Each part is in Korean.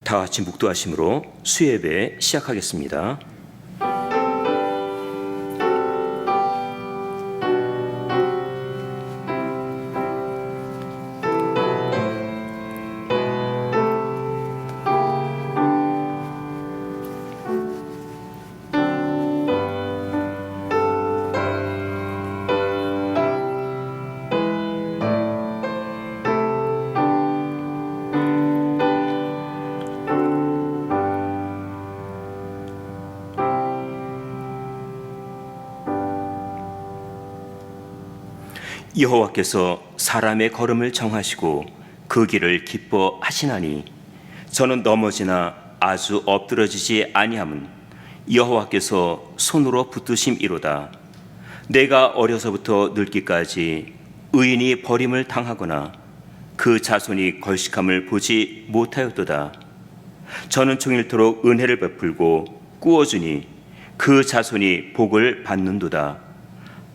다 같이 묵도하심으로 수예배 시작하겠습니다. 여호와께서 사람의 걸음을 정하시고 그 길을 기뻐하시나니 저는 넘어지나 아주 엎드러지지 아니함은 여호와께서 손으로 붙드심이로다. 내가 어려서부터 늙기까지 의인이 버림을 당하거나 그 자손이 걸식함을 보지 못하였도다. 저는 종일토록 은혜를 베풀고 꾸어주니 그 자손이 복을 받는도다.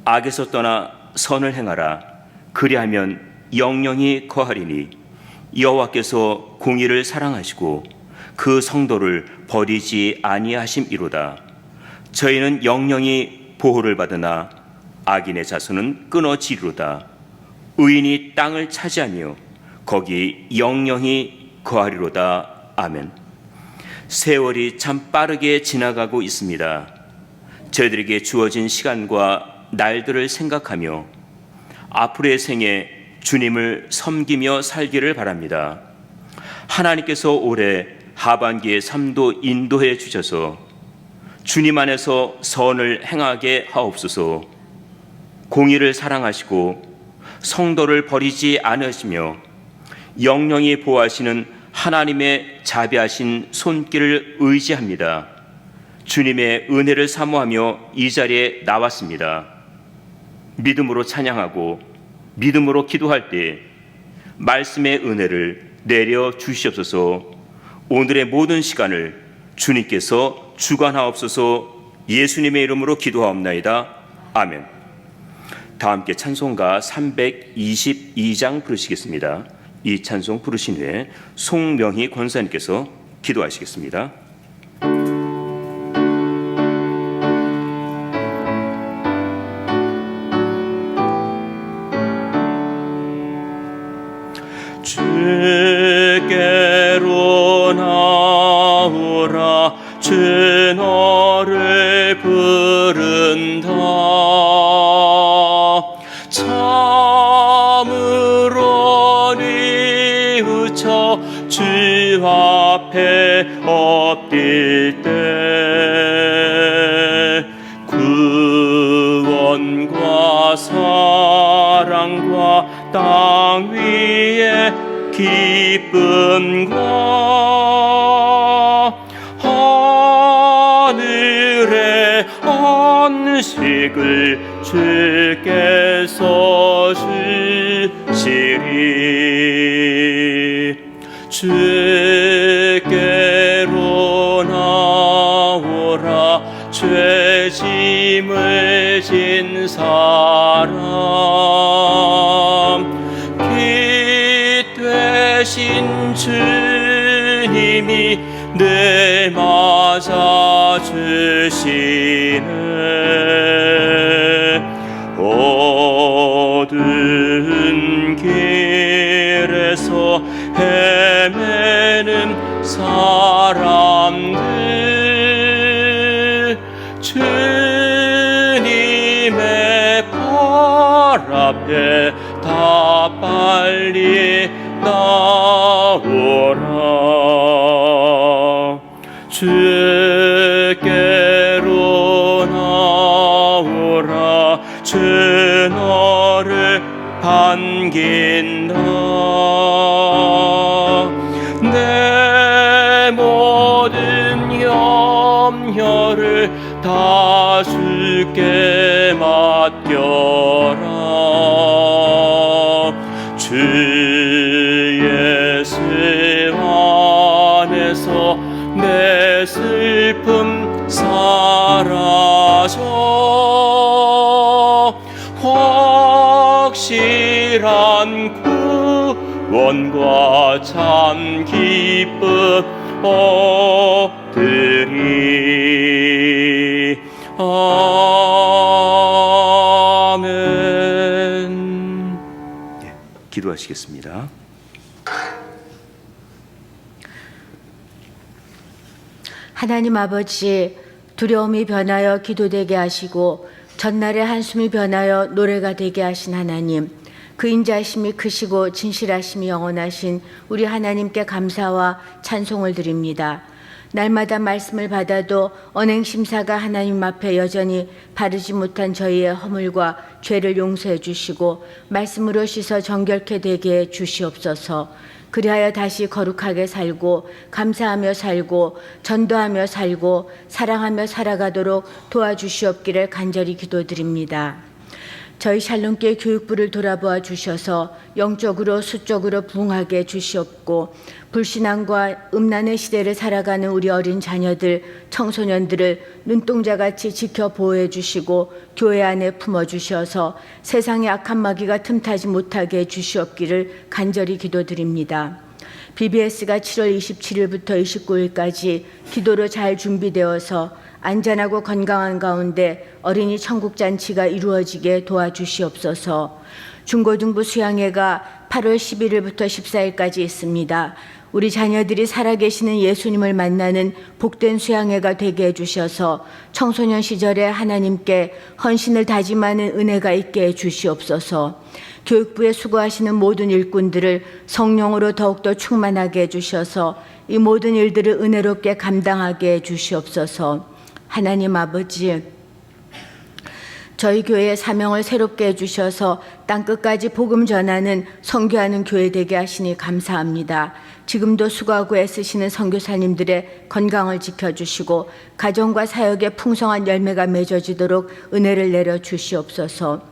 악에서 떠나 선을 행하라. 그리하면 영영이 거하리니 여호와께서 공의를 사랑하시고 그 성도를 버리지 아니하심이로다. 저희는 영영이 보호를 받으나 악인의 자손은 끊어지리로다. 의인이 땅을 차지하며 거기 영영이 거하리로다. 아멘. 세월이 참 빠르게 지나가고 있습니다. 저희들에게 주어진 시간과 날들을 생각하며 앞으로의 생에 주님을 섬기며 살기를 바랍니다. 하나님께서 올해 하반기의 삶도 인도해 주셔서 주님 안에서 선을 행하게 하옵소서. 공의를 사랑하시고 성도를 버리지 않으시며 영영이 보호하시는 하나님의 자비하신 손길을 의지합니다. 주님의 은혜를 사모하며 이 자리에 나왔습니다. 믿음으로 찬양하고 믿음으로 기도할 때 말씀의 은혜를 내려 주시옵소서. 오늘의 모든 시간을 주님께서 주관하옵소서. 예수님의 이름으로 기도하옵나이다. 아멘. 다 함께 찬송가 322장 부르시겠습니다. 이 찬송 부르신 후에 송명희 권사님께서 기도하시겠습니다. 주께로 나오라. 주 너를 부른다. 참으로 뉘우쳐 주 앞에 엎딜 때 구원과 사랑과 땅 위에 기쁨과 하늘의 안식을 주께서 주시리. 주께로 나오라. 죄짐을 진 사람 되신 주님이 늘 맞아주시네. 어두운 길에서 헤매는 사람들 주님의 발 앞에 다 빨리 나오라. 주께로 나오라. 주 너를 반긴다. 내 모든 염려를 다 주께 맡겨라. 주 예수 안에서 내 슬픔 사라져. 확실한 구원과 참 기쁨 얻으리. 아멘. 기도하시겠습니다. 하나님 아버지, 두려움이 변하여 기도되게 하시고 전날의 한숨이 변하여 노래가 되게 하신 하나님, 그 인자하심이 크시고 진실하심이 영원하신 우리 하나님께 감사와 찬송을 드립니다. 날마다 말씀을 받아도 언행심사가 하나님 앞에 여전히 바르지 못한 저희의 허물과 죄를 용서해 주시고 말씀으로 씻어 정결케 되게 해 주시옵소서. 그리하여 다시 거룩하게 살고 감사하며 살고 전도하며 살고 사랑하며 살아가도록 도와주시옵기를 간절히 기도드립니다. 저희 샬롬교회 교육부를 돌아보아 주셔서 영적으로 수적으로 부흥하게 주시옵고 불신앙과 음란의 시대를 살아가는 우리 어린 자녀들, 청소년들을 눈동자같이 지켜 보호해 주시고 교회 안에 품어 주셔서 세상의 악한 마귀가 틈타지 못하게 해 주시옵기를 간절히 기도드립니다. BBS가 7월 27일부터 29일까지 기도로 잘 준비되어서 안전하고 건강한 가운데 어린이 천국잔치가 이루어지게 도와주시옵소서. 중고등부 수양회가 8월 11일부터 14일까지 있습니다. 우리 자녀들이 살아계시는 예수님을 만나는 복된 수양회가 되게 해주셔서 청소년 시절에 하나님께 헌신을 다짐하는 은혜가 있게 해주시옵소서. 교육부에 수고하시는 모든 일꾼들을 성령으로 더욱더 충만하게 해주셔서 이 모든 일들을 은혜롭게 감당하게 해주시옵소서. 하나님 아버지, 저희 교회의 사명을 새롭게 해주셔서 땅끝까지 복음 전하는 선교하는 교회 되게 하시니 감사합니다. 지금도 수고하고 애쓰시는 선교사님들의 건강을 지켜주시고 가정과 사역에 풍성한 열매가 맺어지도록 은혜를 내려주시옵소서.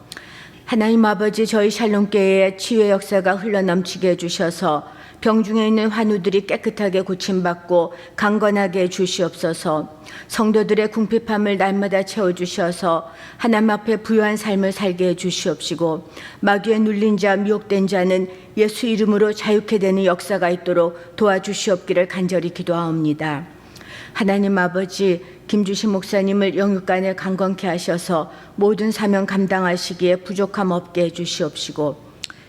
하나님 아버지, 저희 샬롬교회의 치유의 역사가 흘러넘치게 해주셔서 병중에 있는 환우들이 깨끗하게 고침받고 강건하게 해주시옵소서. 성도들의 궁핍함을 날마다 채워주셔서 하나님 앞에 부유한 삶을 살게 해주시옵시고 마귀에 눌린 자, 미혹된 자는 예수 이름으로 자유케 되는 역사가 있도록 도와주시옵기를 간절히 기도하옵니다. 하나님 아버지, 김주신 목사님을 영육간에 강건케 하셔서 모든 사명 감당하시기에 부족함 없게 해주시옵시고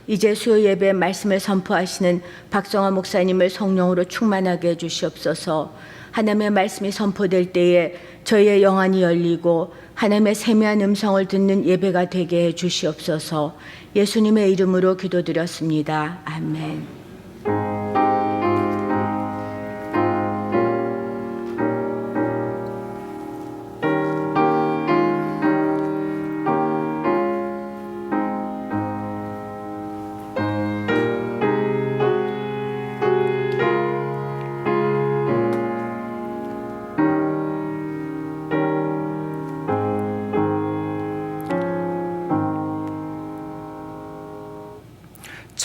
이제 수요 예배 말씀을 선포하시는 박성화 목사님을 성령으로 충만하게 해주시옵소서. 하나님의 말씀이 선포될 때에 저희의 영안이 열리고 하나님의 세미한 음성을 듣는 예배가 되게 해주시옵소서. 예수님의 이름으로 기도드렸습니다. 아멘.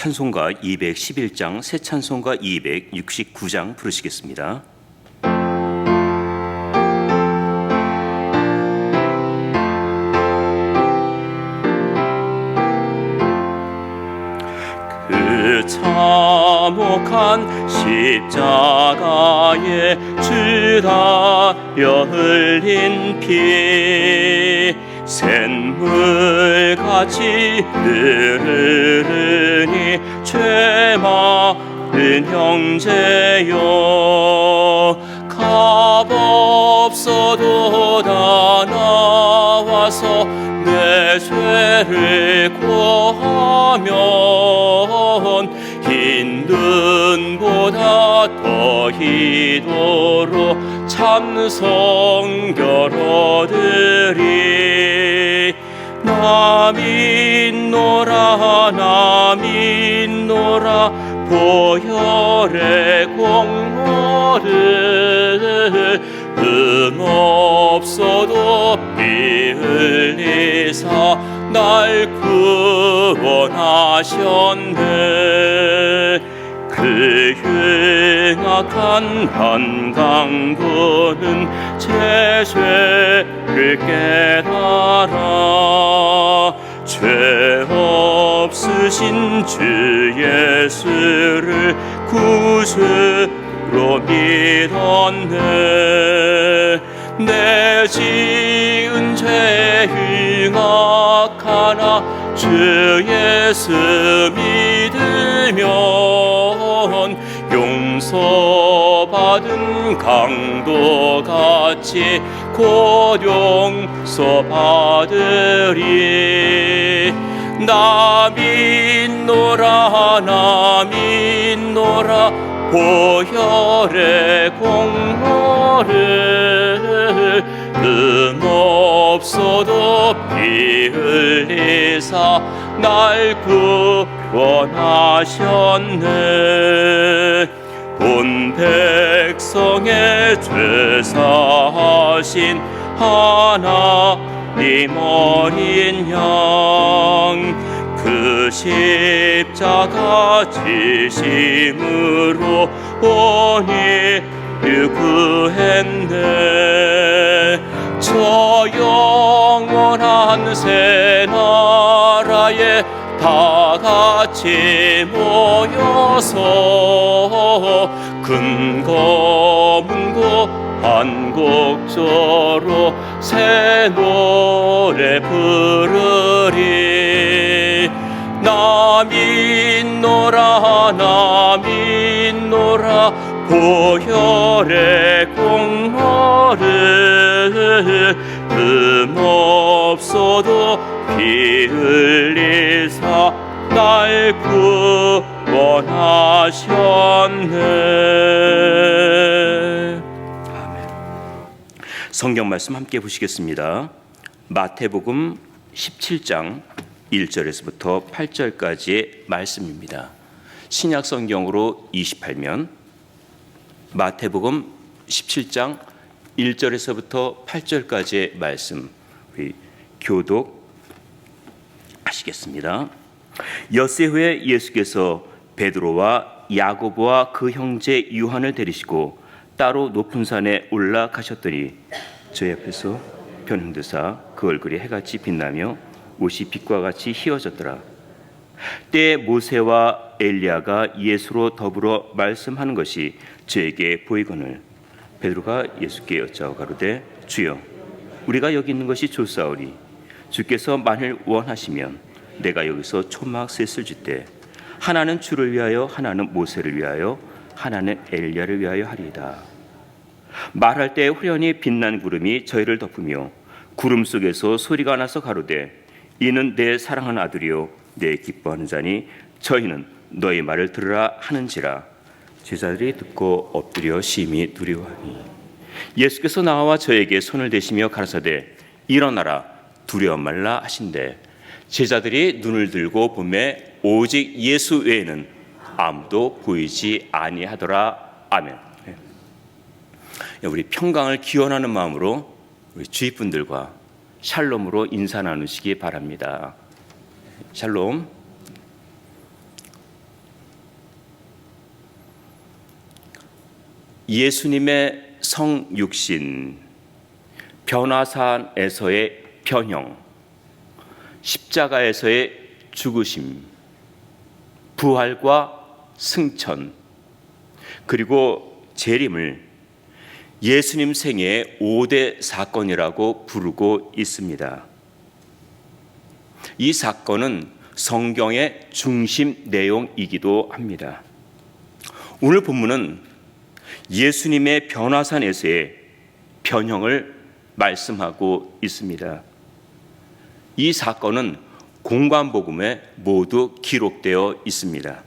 찬송가 211장, 새 찬송가 269장 부르시겠습니다. 그 참혹한 십자가에 주다여 흘린 피 샘물같이 흐르니 죄 많은 형제여 값없어도 다 나와서 내 죄를 고하면 흰 눈보다 더 희도로 참 성결 얻으리. 나 믿노라 나 믿노라 보혈의 공로를 없어도 피 흘리사 날 구원하셨네. 그 흉악한 한강도는 제 죄를 깨달아 죄 없으신 주 예수를 구주로 주로 믿었네. 내 지은 죄 흥악하나 주 예수 믿으면 용서받은 강도같이 곧 용서받으리. 나 믿노라 나 믿노라 보혈의 공로를 흠없어도 피 흘리사 날 구원하셨네. 온 백성의 죄 사하신 하나님 어린 양, 그 십자가 지심으로 온히 구했네. 저 영원한 새 나라에 다 같이 모여서 근거 문고 한 곡조로 새 노래 부르리. 나 믿노라 나 믿노라 보혈의 공로를 흠없어도 피 흘리사 날 구원하셨네. 아멘. 성경 말씀 함께 보시겠습니다. 마태복음 17장 1절에서부터 8절까지의 말씀입니다. 신약 성경으로 28면 마태복음 17장 1절에서부터 8절까지의 말씀 우리 교독하시겠습니다. 엿새 후에 예수께서 베드로와 야고보와 그 형제 요한을 데리시고 따로 높은 산에 올라가셨더니 저 옆에서 변형되사 그 얼굴이 해같이 빛나며 옷이 빛과 같이 희어졌더라. 때에 모세와 엘리야가 예수로 더불어 말씀하는 것이 저에게 보이거늘 베드로가 예수께 여짜오 가로되 주여 우리가 여기 있는 것이 좋사오니 주께서 만일 원하시면 내가 여기서 초막 셋을 짓되 하나는 주를 위하여 하나는 모세를 위하여 하나는 엘리야를 위하여 하리이다. 말할 때 후련히 빛난 구름이 저희를 덮으며 구름 속에서 소리가 나서 가로되 이는 내 사랑하는 아들이요 내 기뻐하는 자니 저희는 너희 말을 들으라 하는지라. 제자들이 듣고 엎드려 심히 두려워하니 예수께서 나와 저에게 손을 대시며 가라사대 일어나라 두려워 말라 하신대 제자들이 눈을 들고 보매 오직 예수 외에는 아무도 보이지 아니하더라. 아멘. 우리 평강을 기원하는 마음으로 우리 주위 분들과 샬롬으로 인사 나누시기 바랍니다. 샬롬. 예수님의 성육신, 변화산에서의 변형, 십자가에서의 죽으심, 부활과 승천, 그리고 재림을 예수님 생애의 5대 사건이라고 부르고 있습니다. 이 사건은 성경의 중심 내용이기도 합니다. 오늘 본문은 예수님의 변화산에서의 변형을 말씀하고 있습니다. 이 사건은 공관복음에 모두 기록되어 있습니다.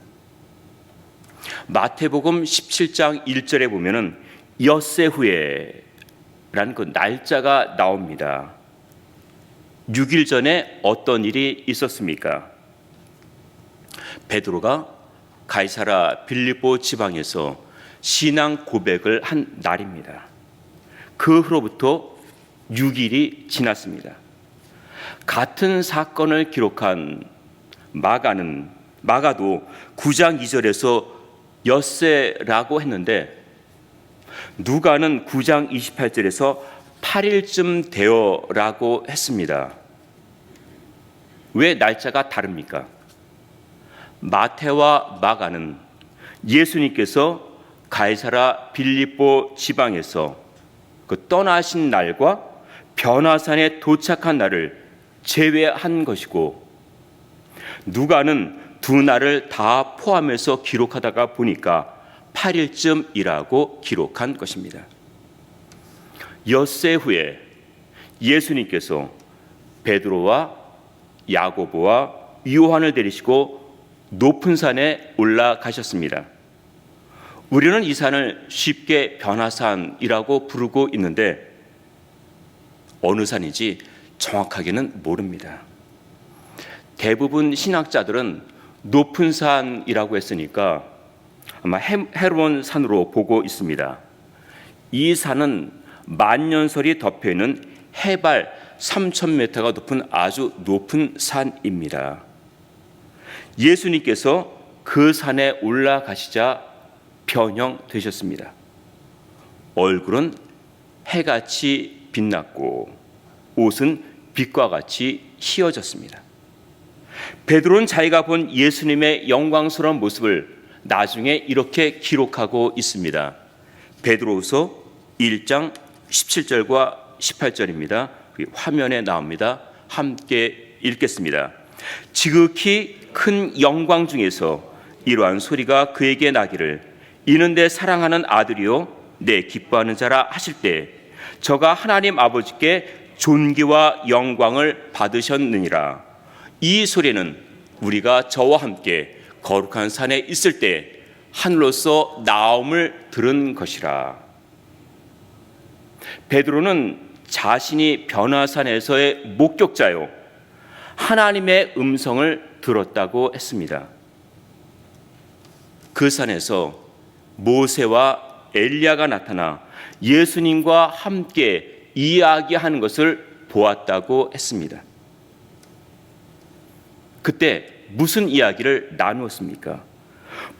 마태복음 17장 1절에 보면은 엿새 후에라는 그 날짜가 나옵니다. 6일 전에 어떤 일이 있었습니까? 베드로가 가이사라 빌립보 지방에서 신앙 고백을 한 날입니다. 그 후로부터 6일이 지났습니다. 같은 사건을 기록한 마가도 9장 2절에서 엿새라고 했는데 누가는 9장 28절에서 8일쯤 되어라고 했습니다. 왜 날짜가 다릅니까? 마태와 마가는 예수님께서 가이사라 빌립보 지방에서 그 떠나신 날과 변화산에 도착한 날을 제외한 것이고, 누가는 두 날을 다 포함해서 기록하다가 보니까 8일쯤이라고 기록한 것입니다. 엿새 후에 예수님께서 베드로와 야고보와 요한을 데리시고 높은 산에 올라가셨습니다. 우리는 이 산을 쉽게 변화산이라고 부르고 있는데 어느 산인지 정확하게는 모릅니다. 대부분 신학자들은 높은 산이라고 했으니까 아마 헤르몬 산으로 보고 있습니다. 이 산은 만년설이 덮여있는 해발 3,000m가 높은 아주 높은 산입니다. 예수님께서 그 산에 올라가시자 변형되셨습니다. 얼굴은 해같이 빛났고 옷은 빛과 같이 희어졌습니다. 베드로는 자기가 본 예수님의 영광스러운 모습을 나중에 이렇게 기록하고 있습니다. 베드로후서 1장 17절과 18절입니다. 화면에 나옵니다. 함께 읽겠습니다. 지극히 큰 영광 중에서 이러한 소리가 그에게 나기를, 이는 내 사랑하는 아들이요 내 기뻐하는 자라 하실 때 저가 하나님 아버지께 존귀와 영광을 받으셨느니라. 이 소리는 우리가 저와 함께 거룩한 산에 있을 때 하늘로서 나옴을 들은 것이라. 베드로는 자신이 변화산에서의 목격자요 하나님의 음성을 들었다고 했습니다. 그 산에서 모세와 엘리야가 나타나 예수님과 함께 이야기하는 것을 보았다고 했습니다. 그때 무슨 이야기를 나누었습니까?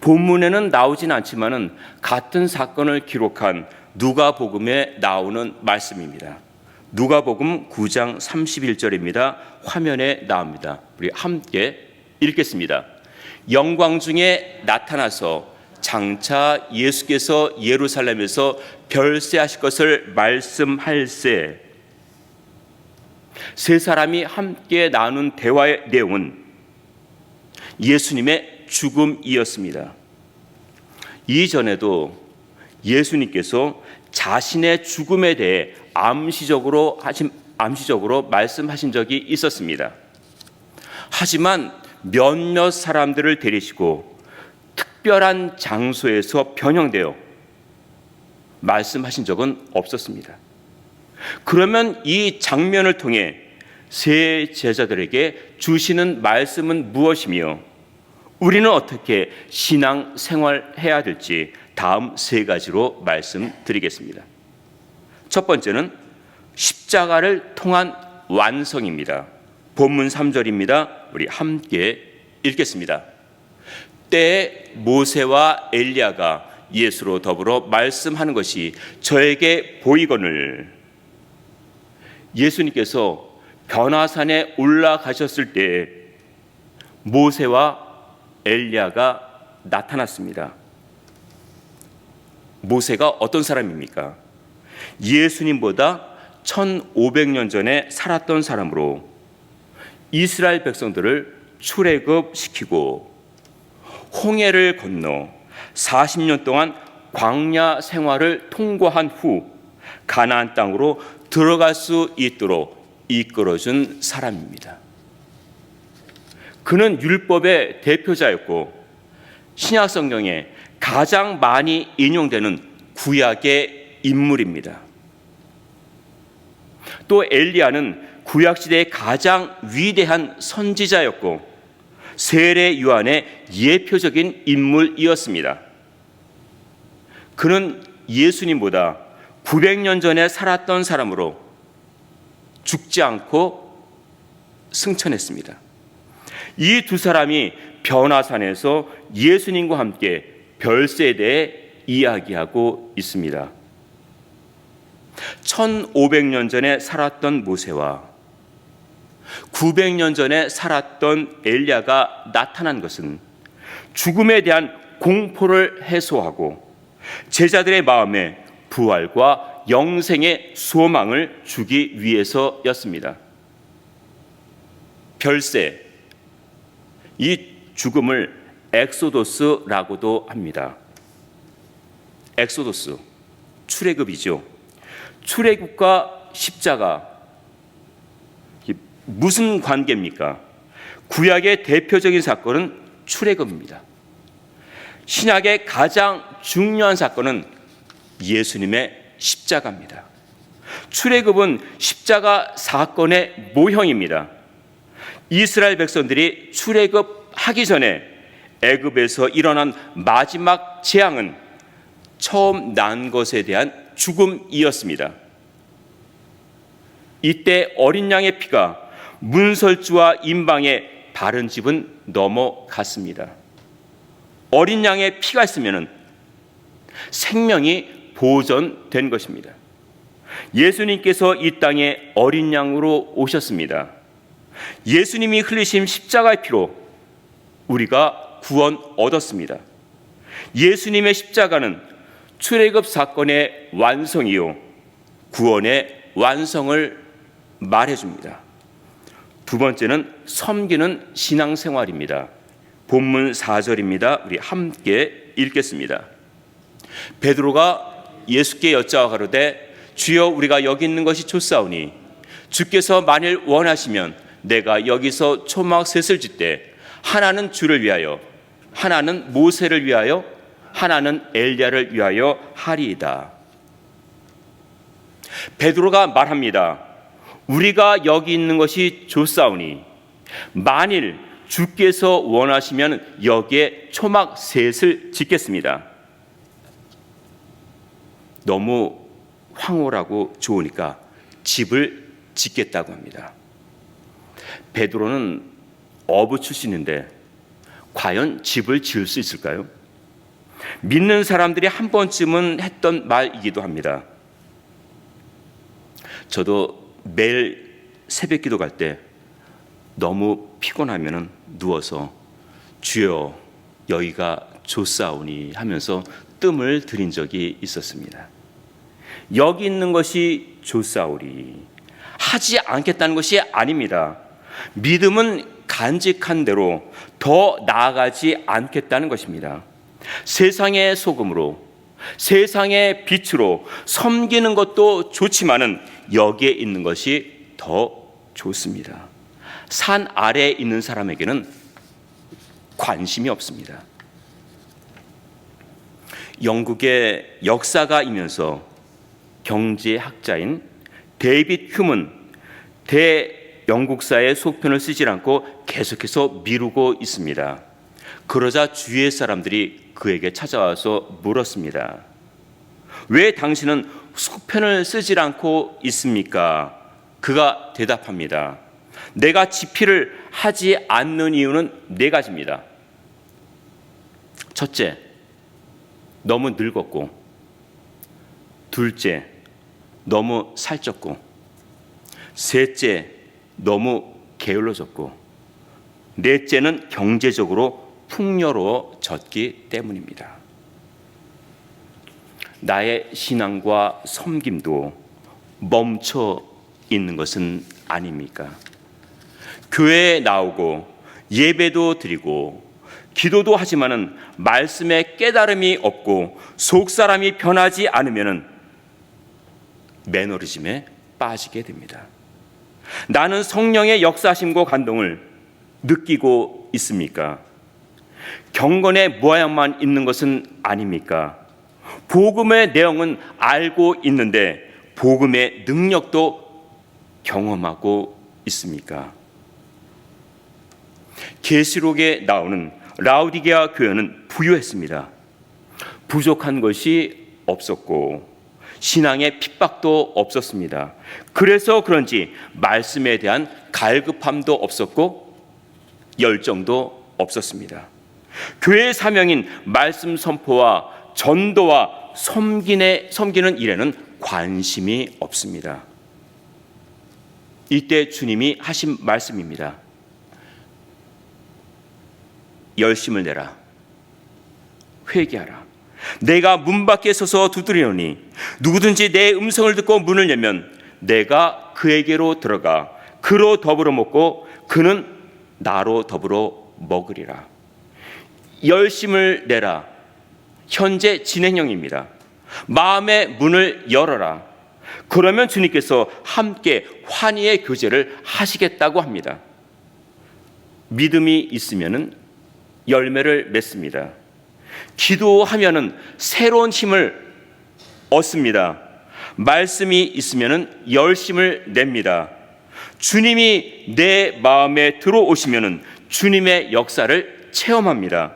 본문에는 나오진 않지만은 같은 사건을 기록한 누가복음에 나오는 말씀입니다. 누가복음 9장 31절입니다. 화면에 나옵니다. 우리 함께 읽겠습니다. 영광 중에 나타나서 장차 예수께서 예루살렘에서 별세하실 것을 말씀할세. 세 사람이 함께 나눈 대화의 내용은 예수님의 죽음이었습니다. 이전에도 예수님께서 자신의 죽음에 대해 암시적으로 말씀하신 적이 있었습니다. 하지만 몇몇 사람들을 데리시고 특별한 장소에서 변형되어 말씀하신 적은 없었습니다. 그러면 이 장면을 통해 세 제자들에게 주시는 말씀은 무엇이며 우리는 어떻게 신앙 생활해야 될지 다음 세 가지로 말씀드리겠습니다. 첫 번째는 십자가를 통한 완성입니다. 본문 3절입니다. 우리 함께 읽겠습니다. 때에 모세와 엘리야가 예수로 더불어 말씀하는 것이 저에게 보이거늘. 예수님께서 변화산에 올라가셨을 때 모세와 엘리야가 나타났습니다. 모세가 어떤 사람입니까? 예수님보다 1500년 전에 살았던 사람으로 이스라엘 백성들을 출애굽시키고 홍해를 건너 40년 동안 광야 생활을 통과한 후 가나안 땅으로 들어갈 수 있도록 이끌어준 사람입니다. 그는 율법의 대표자였고 신약 성경에 가장 많이 인용되는 구약의 인물입니다. 또 엘리야는 구약 시대의 가장 위대한 선지자였고 세례 요한의 예표적인 인물이었습니다. 그는 예수님보다 900년 전에 살았던 사람으로 죽지 않고 승천했습니다. 이 두 사람이 변화산에서 예수님과 함께 별세에 대해 이야기하고 있습니다. 1500년 전에 살았던 모세와 900년 전에 살았던 엘리야가 나타난 것은 죽음에 대한 공포를 해소하고 제자들의 마음에 부활과 영생의 소망을 주기 위해서였습니다. 별세, 이 죽음을 엑소도스라고도 합니다. 엑소도스, 출애굽이죠. 출애굽과 십자가 무슨 관계입니까? 구약의 대표적인 사건은 출애굽입니다. 신약의 가장 중요한 사건은 예수님의 십자가입니다. 출애굽은 십자가 사건의 모형입니다. 이스라엘 백성들이 출애굽하기 전에 애굽에서 일어난 마지막 재앙은 처음 난 것에 대한 죽음이었습니다. 이때 어린 양의 피가 문설주와 임방의 바른 집은 넘어갔습니다. 어린 양의 피가 있으면 생명이 보존된 것입니다. 예수님께서 이 땅에 어린 양으로 오셨습니다. 예수님이 흘리신 십자가의 피로 우리가 구원 얻었습니다. 예수님의 십자가는 출애굽 사건의 완성이요 구원의 완성을 말해줍니다. 두 번째는 섬기는 신앙생활입니다. 본문 4절입니다. 우리 함께 읽겠습니다. 베드로가 예수께 여짜와 가로되 주여 우리가 여기 있는 것이 좋사오니 주께서 만일 원하시면 내가 여기서 초막 셋을 짓되 하나는 주를 위하여 하나는 모세를 위하여 하나는 엘리야를 위하여 하리이다. 베드로가 말합니다. 우리가 여기 있는 것이 좋사오니 만일 주께서 원하시면 여기에 초막 셋을 짓겠습니다. 너무 황홀하고 좋으니까 집을 짓겠다고 합니다. 베드로는 어부 출신인데 과연 집을 지을 수 있을까요? 믿는 사람들이 한 번쯤은 했던 말이기도 합니다. 저도 매일 새벽 기도 갈 때 너무 피곤하면 누워서 주여 여기가 좋사오니 하면서 뜸을 들인 적이 있었습니다. 여기 있는 것이 좋사오리 하지 않겠다는 것이 아닙니다. 믿음은 간직한 대로 더 나아가지 않겠다는 것입니다. 세상의 소금으로 세상의 빛으로 섬기는 것도 좋지만은 여기에 있는 것이 더 좋습니다. 산 아래에 있는 사람에게는 관심이 없습니다. 영국의 역사가이면서 경제학자인 데이빗 휴먼 대영국사의 속편을 쓰지 않고 계속해서 미루고 있습니다. 그러자 주위의 사람들이 그에게 찾아와서 물었습니다. 왜 당신은 속편을 쓰지 않고 있습니까? 그가 대답합니다. 내가 집필을 하지 않는 이유는 네 가지입니다. 첫째, 너무 늙었고, 둘째, 너무 살쪘고, 셋째, 너무 게을러졌고, 넷째는 경제적으로 풍요로워졌기 때문입니다. 나의 신앙과 섬김도 멈춰 있는 것은 아닙니까? 교회에 나오고 예배도 드리고 기도도 하지만은 말씀에 깨달음이 없고 속사람이 변하지 않으면은 매너리즘에 빠지게 됩니다. 나는 성령의 역사심과 간동을 느끼고 있습니까? 경건의 모양만 있는 것은 아닙니까? 복음의 내용은 알고 있는데 복음의 능력도 경험하고 있습니까? 계시록에 나오는 라우디게아 교회는 부유했습니다. 부족한 것이 없었고 신앙의 핍박도 없었습니다. 그래서 그런지 말씀에 대한 갈급함도 없었고 열정도 없었습니다. 교회의 사명인 말씀 선포와 전도와 섬기는 일에는 관심이 없습니다. 이때 주님이 하신 말씀입니다. 열심을 내라. 회개하라. 내가 문 밖에 서서 두드리노니 누구든지 내 음성을 듣고 문을 열면 내가 그에게로 들어가 그로 더불어 먹고 그는 나로 더불어 먹으리라. 열심을 내라. 현재 진행형입니다. 마음의 문을 열어라. 그러면 주님께서 함께 환희의 교제를 하시겠다고 합니다. 믿음이 있으면 열매를 맺습니다. 기도하면 새로운 힘을 얻습니다. 말씀이 있으면 열심을 냅니다. 주님이 내 마음에 들어오시면 주님의 역사를 체험합니다.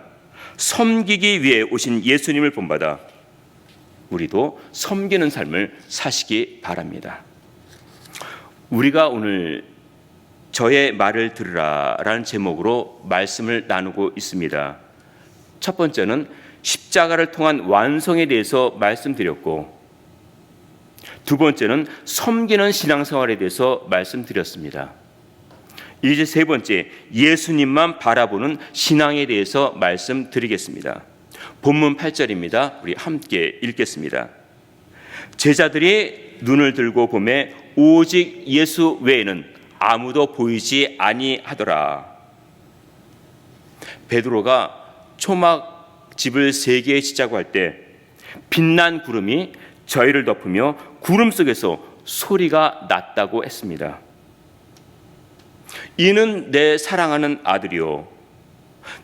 섬기기 위해 오신 예수님을 본받아 우리도 섬기는 삶을 사시기 바랍니다. 우리가 오늘 저의 말을 들으라 라는 제목으로 말씀을 나누고 있습니다. 첫 번째는 십자가를 통한 완성에 대해서 말씀드렸고, 두 번째는 섬기는 신앙생활에 대해서 말씀드렸습니다. 이제 세 번째, 예수님만 바라보는 신앙에 대해서 말씀드리겠습니다. 본문 8절입니다. 우리 함께 읽겠습니다. 제자들이 눈을 들고 보매 오직 예수 외에는 아무도 보이지 아니하더라. 베드로가 초막집을 3개 짓자고 할 때 빛난 구름이 저희를 덮으며 구름 속에서 소리가 났다고 했습니다. 이는 내 사랑하는 아들이요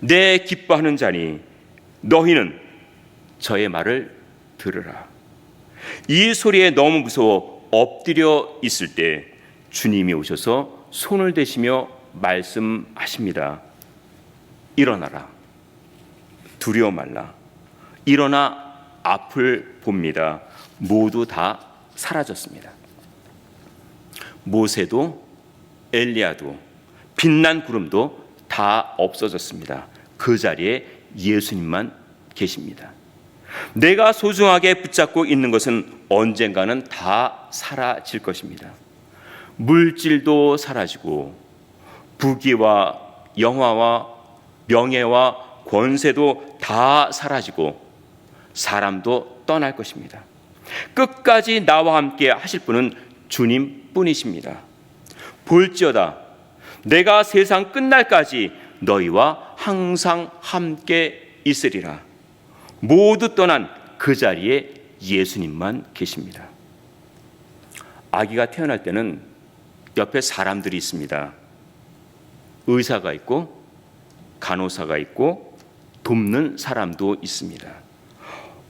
내 기뻐하는 자니 너희는 저의 말을 들으라. 이 소리에 너무 무서워 엎드려 있을 때 주님이 오셔서 손을 대시며 말씀하십니다. 일어나라. 두려워 말라. 일어나 앞을 봅니다. 모두 다 사라졌습니다. 모세도 엘리야도 빛난 구름도 다 없어졌습니다. 그 자리에 예수님만 계십니다. 내가 소중하게 붙잡고 있는 것은 언젠가는 다 사라질 것입니다. 물질도 사라지고 부귀와 영화와 명예와 권세도 다 사라지고 사람도 떠날 것입니다. 끝까지 나와 함께 하실 분은 주님뿐이십니다. 볼지어다 내가 세상 끝날까지 너희와 항상 함께 있으리라. 모두 떠난 그 자리에 예수님만 계십니다. 아기가 태어날 때는 옆에 사람들이 있습니다. 의사가 있고 간호사가 있고 돕는 사람도 있습니다.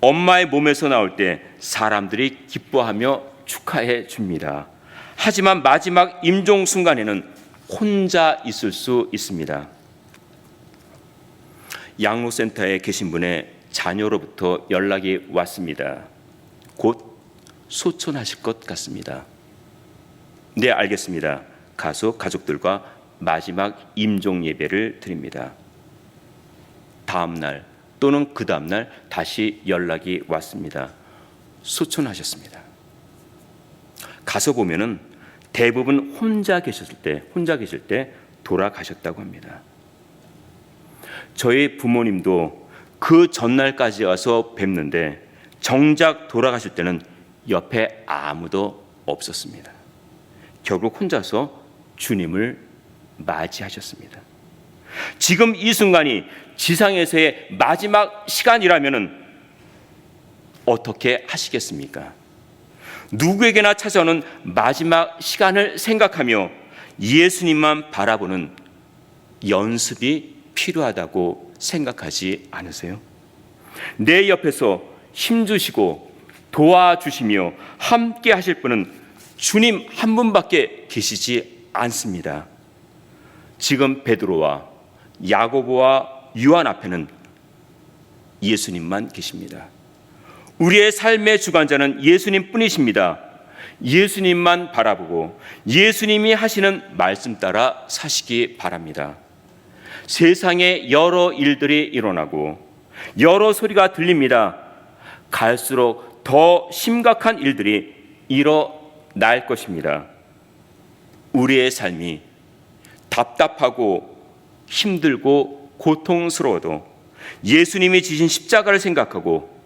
엄마의 몸에서 나올 때 사람들이 기뻐하며 축하해 줍니다. 하지만 마지막 임종 순간에는 혼자 있을 수 있습니다. 양로센터에 계신 분의 자녀로부터 연락이 왔습니다. 곧 소천하실 것 같습니다. 네, 알겠습니다. 가서 가족들과 마지막 임종 예배를 드립니다. 다음 날 또는 그 다음 날 다시 연락이 왔습니다. 소천하셨습니다. 가서 보면은 대부분 혼자 계실 때 돌아가셨다고 합니다. 저희 부모님도 그 전날까지 와서 뵙는데 정작 돌아가실 때는 옆에 아무도 없었습니다. 결국 혼자서 주님을 맞이하셨습니다. 지금 이 순간이 지상에서의 마지막 시간이라면 어떻게 하시겠습니까? 누구에게나 찾아오는 마지막 시간을 생각하며 예수님만 바라보는 연습이 필요하다고 생각하지 않으세요? 내 옆에서 힘주시고 도와주시며 함께 하실 분은 주님 한 분밖에 계시지 않습니다. 지금 베드로와 야고보와 요한 앞에는 예수님만 계십니다. 우리의 삶의 주관자는 예수님 뿐이십니다. 예수님만 바라보고 예수님이 하시는 말씀 따라 사시기 바랍니다. 세상에 여러 일들이 일어나고 여러 소리가 들립니다. 갈수록 더 심각한 일들이 일어날 것입니다. 우리의 삶이 답답하고 힘들고 고통스러워도 예수님이 지신 십자가를 생각하고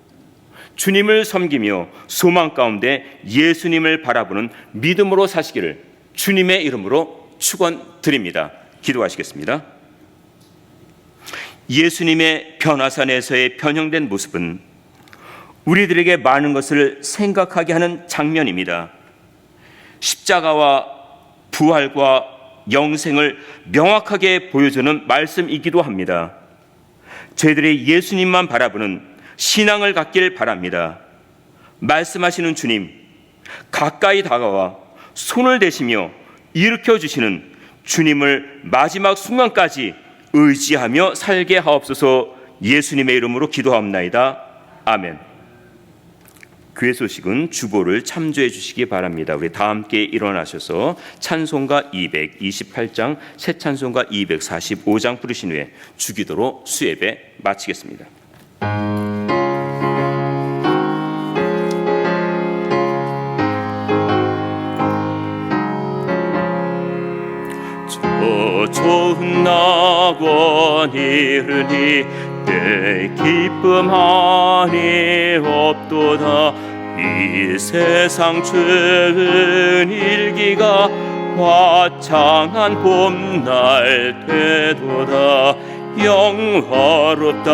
주님을 섬기며 소망 가운데 예수님을 바라보는 믿음으로 사시기를 주님의 이름으로 축원드립니다. 기도하시겠습니다. 예수님의 변화산에서의 변형된 모습은 우리들에게 많은 것을 생각하게 하는 장면입니다. 십자가와 부활과 영생을 명확하게 보여주는 말씀이기도 합니다. 저희들이 예수님만 바라보는 신앙을 갖길 바랍니다. 말씀하시는 주님, 가까이 다가와 손을 대시며 일으켜 주시는 주님을 마지막 순간까지 의지하며 살게 하옵소서. 예수님의 이름으로 기도하옵나이다. 아멘. 교회 소식은 주보를 참조해 주시기 바랍니다. 우리 다 함께 일어나셔서 찬송가 228장, 새 찬송가 245장 부르신 후에 주기도로 수예배 마치겠습니다. 좋은 낙원 이르니 내 기쁨하니 없도다. 이 세상 좋은 일기가 화창한 봄날 되도다. 영화롭다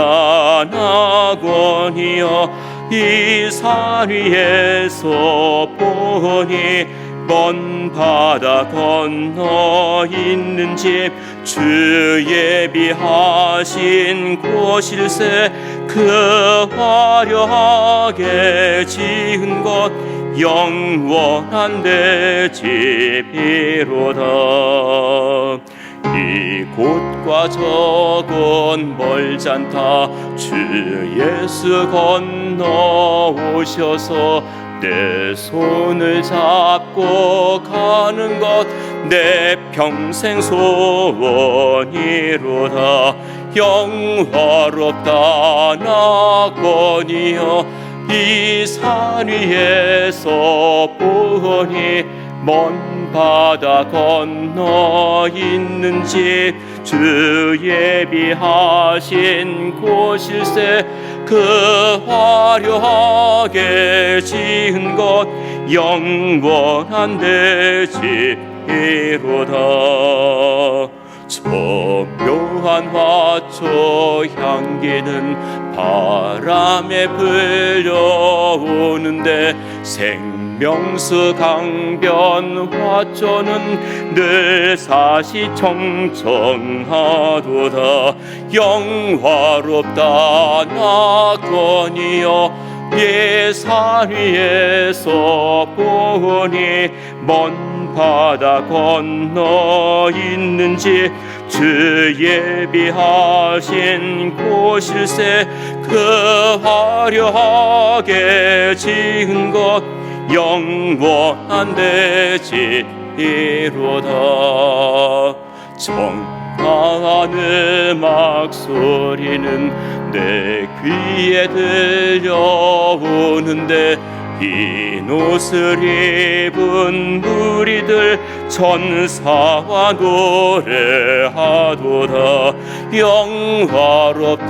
낙원이여 이 산 위에서 보니 먼 바다 건너 있는 집 주 예비하신 곳일세. 그 화려하게 지은 것 영원한 내 집이로다. 이곳과 저곳 멀잖다. 주 예수 건너 오셔서 내 손을 잡고 가는 것 내 평생 소원이로다. 영화롭다 낙원이여 이 산 위에서 보니 먼 바다 건너 있는 집 주 예비하신 곳일세. 그 화려하게 지은 것 영원한 내 집이로다. 묘한 화초 향기는 바람에 불려오는데 생명수 강변 화초는 늘 사시청청하도다. 영화롭다 낙원이여 이 산 위에서 보니 먼 바다 건너 있는 집 주 예비하신 곳일세. 그 화려하게 지은 것 영원한 내 집이로다. 청아한 음악 소리는 내 귀에 들려오는데 흰 옷을 입은 무리들 천사와 노래하도다. 영화롭다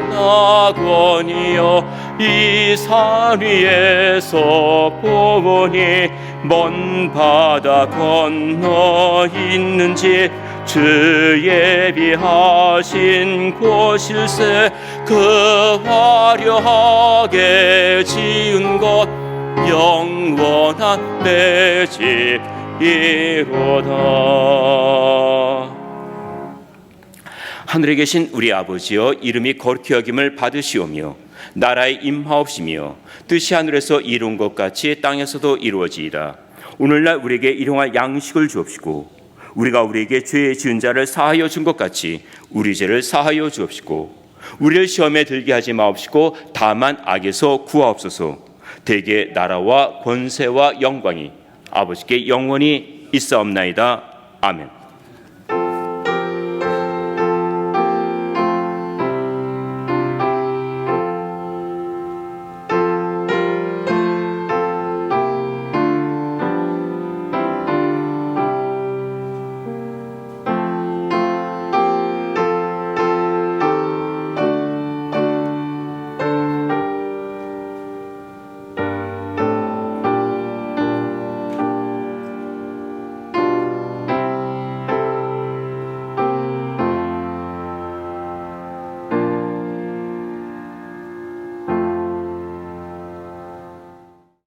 낙원이여 이 산 위에서 보니 먼 바다 건너 있는 집 주 예비하신 곳일세. 그 화려하게 지은 것 영원한 내 집이로다. 하늘에 계신 우리 아버지여 이름이 거룩히 여김을 받으시오며 나라의 임하옵시며 뜻이 하늘에서 이룬 것 같이 땅에서도 이루어지이다. 오늘날 우리에게 일용할 양식을 주옵시고 우리가 우리에게 죄 지은 자를 사하여 준 것 같이 우리 죄를 사하여 주옵시고 우리를 시험에 들게 하지 마옵시고 다만 악에서 구하옵소서. 대개 나라와 권세와 영광이 아버지께 영원히 있사옵나이다. 아멘.